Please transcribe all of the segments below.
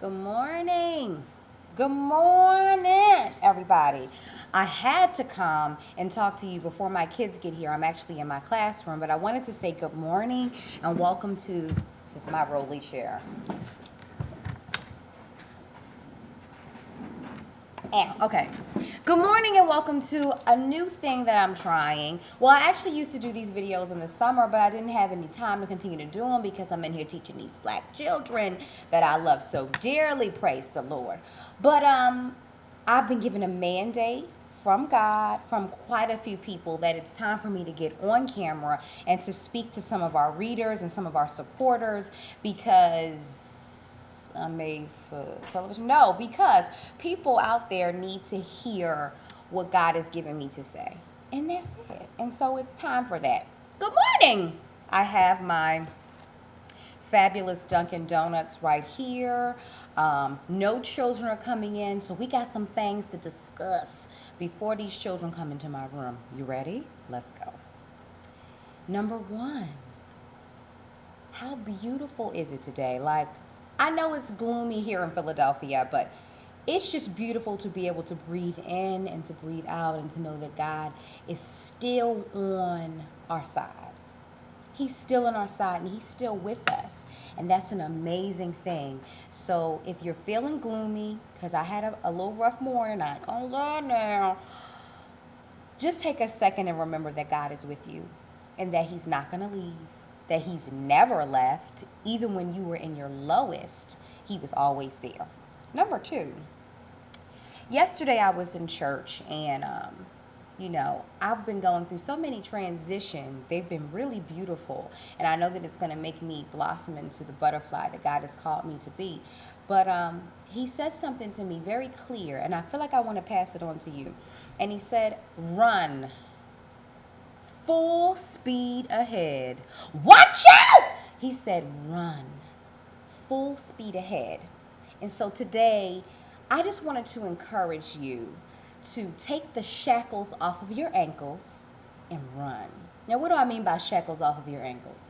Good morning. Good morning, everybody. I had to come and talk to you before my kids get here. I'm actually in my classroom, but I wanted to say good morning and welcome to, this is my rolly chair. Okay. Good morning and welcome to a new thing that I'm trying. Well, I actually used to do these videos in the summer, but I didn't have any time to continue to do them because I'm in here teaching these black children that I love so dearly, praise the Lord. But I've been given a mandate from God, from quite a few people, that it's time for me to get on camera and to speak to some of our readers and some of our supporters because I'm made for television. No, because people out there need to hear what God has given me to say. And that's it. And so it's time for that. Good morning. I have my fabulous Dunkin' Donuts right here. No children are coming in, so we got some things to discuss before these children come into my room. You ready? Let's go. Number one, how beautiful is it today? Like, I know it's gloomy here in Philadelphia, but it's just beautiful to be able to breathe in and to breathe out and to know that God is still on our side. He's still on our side and he's still with us. And that's an amazing thing. So if you're feeling gloomy, because I had a little rough morning, I ain't gonna lie now, just take a second and remember that God is with you and that he's not gonna leave, that he's never left. Even when you were in your lowest, he was always there. Number two, yesterday I was in church and I've been going through so many transitions. They've been really beautiful. And I know that it's going to make me blossom into the butterfly that God has called me to be. But he said something to me very clear, and I feel like I want to pass it on to you. And he said, run full speed ahead. Watch out! He said, run full speed ahead. And so today, I just wanted to encourage you to take the shackles off of your ankles and run. Now, what do I mean by shackles off of your ankles?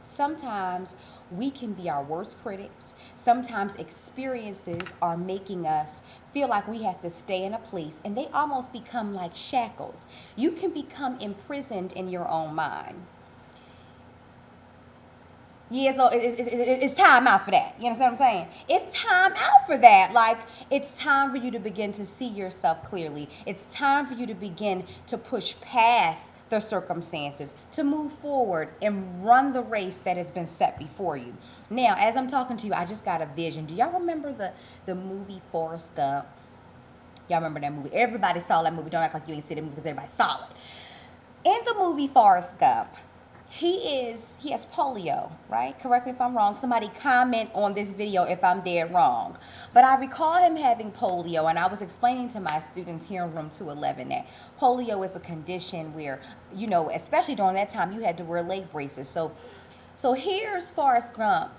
Sometimes we can be our worst critics. Sometimes experiences are making us feel like we have to stay in a place, and they almost become like shackles. You can become imprisoned in your own mind. Yeah, so it's time out for that. You understand what I'm saying? It's time out for that. Like, it's time for you to begin to see yourself clearly. It's time for you to begin to push past the circumstances, to move forward and run the race that has been set before you. Now, as I'm talking to you, I just got a vision. Do y'all remember the movie Forrest Gump? Y'all remember that movie? Everybody saw that movie. Don't act like you ain't seen the movie because everybody saw it. In the movie Forrest Gump, he has polio, right? Correct me if I'm wrong. Somebody comment on this video if I'm dead wrong. But I recall him having polio, and I was explaining to my students here in room 211 that polio is a condition where, especially during that time, you had to wear leg braces. So here's Forrest Gump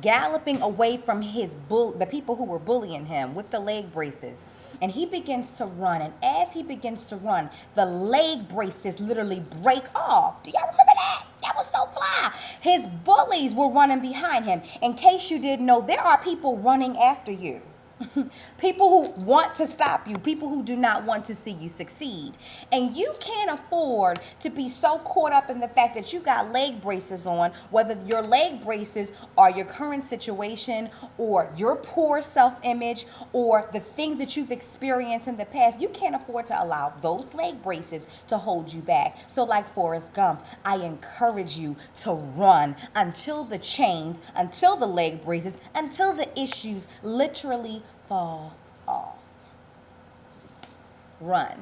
galloping away from the people who were bullying him with the leg braces. And he begins to run. And as he begins to run, the leg braces literally break off. Do y'all remember that? That was so fly. His bullies were running behind him. In case you didn't know, there are people running after you. People who want to stop you, people who do not want to see you succeed. And you can't afford to be so caught up in the fact that you got leg braces on, whether your leg braces are your current situation or your poor self-image or the things that you've experienced in the past. You can't afford to allow those leg braces to hold you back. So like Forrest Gump, I encourage you to run until the chains, until the leg braces, until the issues literally fall off. Run.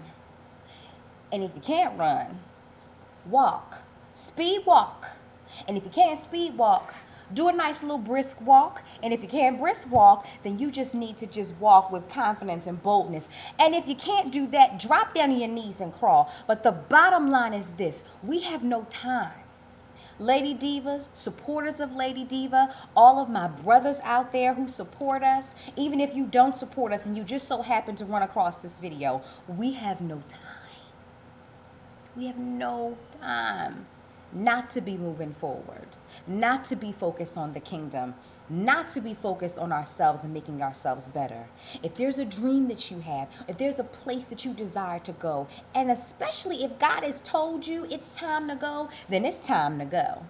And if you can't run, walk. Speed walk. And if you can't speed walk, do a nice little brisk walk. And if you can't brisk walk, then you just need to just walk with confidence and boldness. And if you can't do that, drop down on your knees and crawl. But the bottom line is this: we have no time. Lady Divas, supporters of Lady Diva, all of my brothers out there who support us, even if you don't support us and you just so happen to run across this video, we have no time. We have no time not to be moving forward, not to be focused on the kingdom. not to be focused on ourselves and making ourselves better. If there's a dream that you have, if there's a place that you desire to go, and especially if God has told you it's time to go, then it's time to go.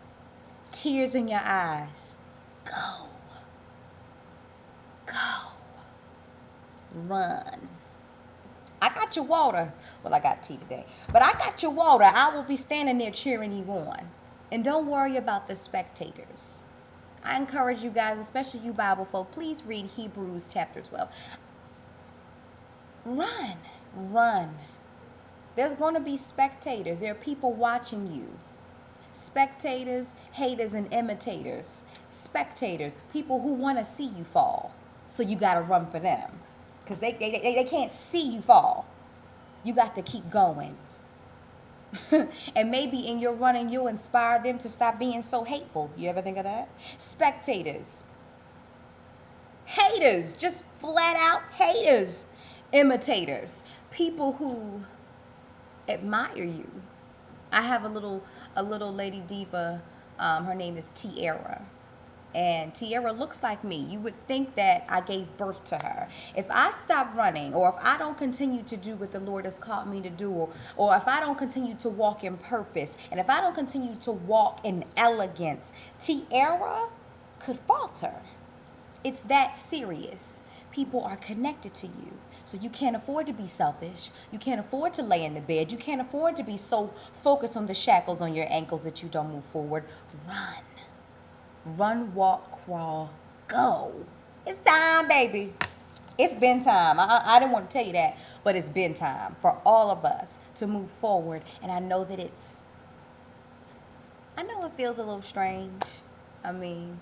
Tears in your eyes. Go. Go. Run. I got your water. Well, I got tea today. But I got your water. I will be standing there cheering you on. And don't worry about the spectators. I encourage you guys, especially you Bible folk, please read Hebrews chapter 12. Run. Run. There's going to be spectators. There are people watching you. Spectators, haters, and imitators. Spectators, people who want to see you fall. So you got to run for them. Because they can't see you fall. You got to keep going. And maybe in your running, you'll inspire them to stop being so hateful. You ever think of that? Spectators. Haters. Just flat out haters. Imitators. People who admire you. I have a little lady diva. Her name is Tiara. And Tiara looks like me. You would think that I gave birth to her. If I stop running, or if I don't continue to do what the Lord has called me to do, or if I don't continue to walk in purpose, and if I don't continue to walk in elegance, Tiara could falter. It's that serious. People are connected to you. So you can't afford to be selfish. You can't afford to lay in the bed. You can't afford to be so focused on the shackles on your ankles that you don't move forward. Run. Run, walk, crawl, go. It's time, baby. It's been time. I didn't want to tell you that, but it's been time for all of us to move forward. And I know that it feels a little strange. I mean,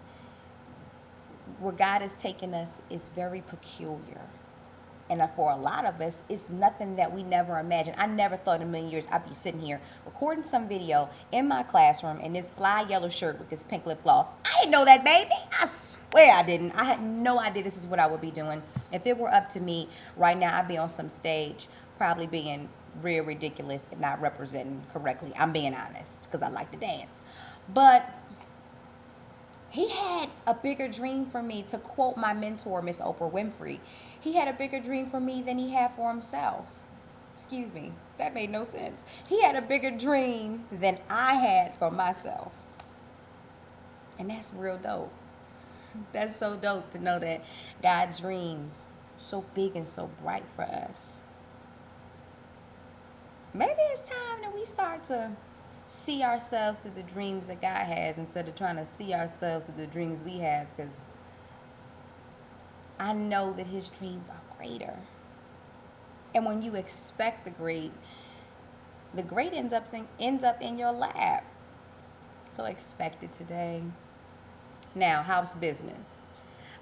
where God has taken us is very peculiar. And for a lot of us, it's nothing that we never imagined. I never thought in a million years I'd be sitting here recording some video in my classroom in this fly yellow shirt with this pink lip gloss. I didn't know that, baby. I swear I didn't. I had no idea this is what I would be doing. If it were up to me right now, I'd be on some stage probably being real ridiculous and not representing correctly. I'm being honest because I like to dance. But he had a bigger dream for me, to quote my mentor, Miss Oprah Winfrey. He had a bigger dream for me than he had for himself. Excuse me, that made no sense. He had a bigger dream than I had for myself. And that's real dope. That's so dope to know that God dreams so big and so bright for us. Maybe it's time that we start to see ourselves through the dreams that God has instead of trying to see ourselves through the dreams we have, because I know that his dreams are greater. And when you expect the great ends up in your lap. So expect it today. Now, house business.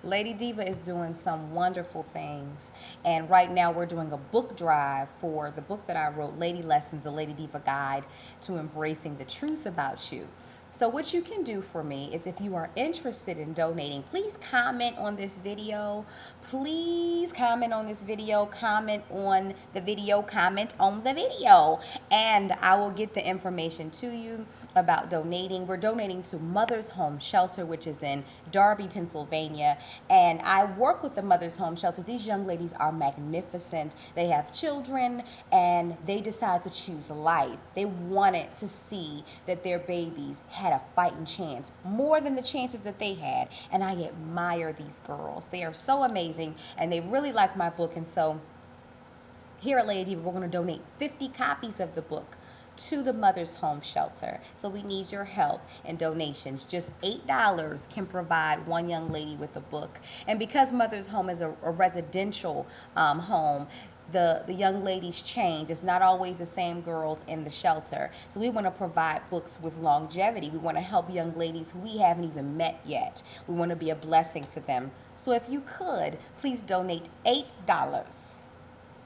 Lady Diva is doing some wonderful things. And right now we're doing a book drive for the book that I wrote, Lady Lessons, the Lady Diva Guide to Embracing the Truth About You. So what you can do for me is, if you are interested in donating, please comment on this video. Please comment on this video. Comment on the video. Comment on the video. And I will get the information to you about donating. We're donating to Mother's Home Shelter, which is in Darby, Pennsylvania. And I work with the Mother's Home Shelter. These young ladies are magnificent. They have children and they decide to choose life. They wanted to see that their babies had a fighting chance, more than the chances that they had. And I admire these girls. They are so amazing and they really like my book. And so here at Lady Diva, we're going to donate 50 copies of the book to the Mother's Home Shelter. So we need your help and donations. Just $8 can provide one young lady with a book. And because Mother's Home is a residential home, the young ladies change. It's not always the same girls in the shelter. So we want to provide books with longevity. We want to help young ladies who we haven't even met yet. We want to be a blessing to them. So if you could, please donate $8.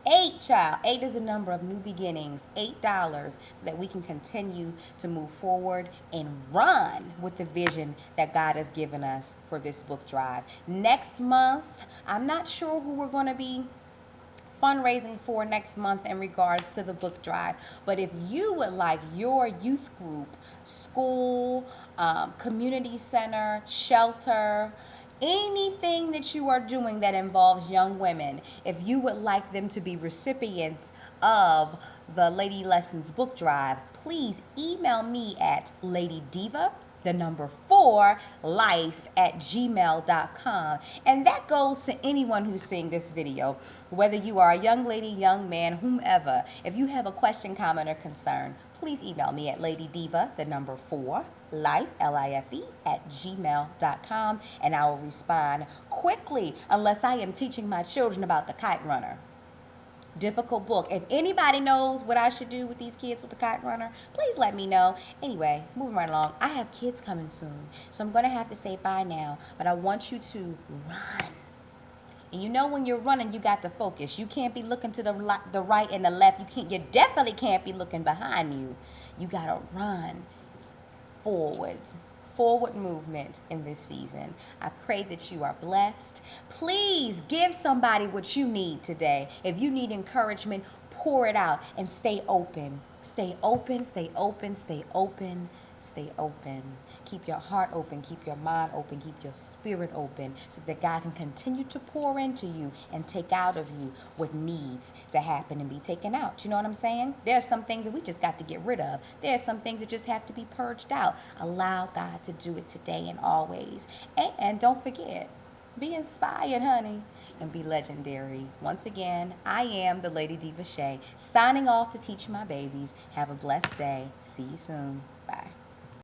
8, child. 8 is the number of new beginnings. $8, so that we can continue to move forward and run with the vision that God has given us for this book drive. Next month, I'm not sure who we're going to be fundraising for next month in regards to the book drive, but if you would like your youth group, school, community center, shelter, anything that you are doing that involves young women, if you would like them to be recipients of the Lady Lessons book drive, please email me at ladydiva, the number 4, life@gmail.com. And that goes to anyone who's seeing this video, whether you are a young lady, young man, whomever. If you have a question, comment, or concern, please email me at ladydiva, the number 4, life, Life, @gmail.com, and I will respond quickly, unless I am teaching my children about the kite runner. Difficult book. If anybody knows what I should do with these kids with the kite runner, please let me know. Anyway, moving right along. I have kids coming soon, so I'm going to have to say bye now, but I want you to run. And you know, when you're running, you got to focus. You can't be looking to the right and the left. You definitely can't be looking behind you. You got to run forward movement in this season. I pray that you are blessed. Please give somebody what you need today. If you need encouragement, pour it out and stay open. Stay open, stay open, stay open, stay open. Keep your heart open, keep your mind open, keep your spirit open, so that God can continue to pour into you and take out of you what needs to happen and be taken out. You know what I'm saying? There are some things that we just got to get rid of. There are some things that just have to be purged out. Allow God to do it today and always. And don't forget, be inspired, honey, and be legendary. Once again, I am the Lady Diva Shay, signing off to teach my babies. Have a blessed day. See you soon.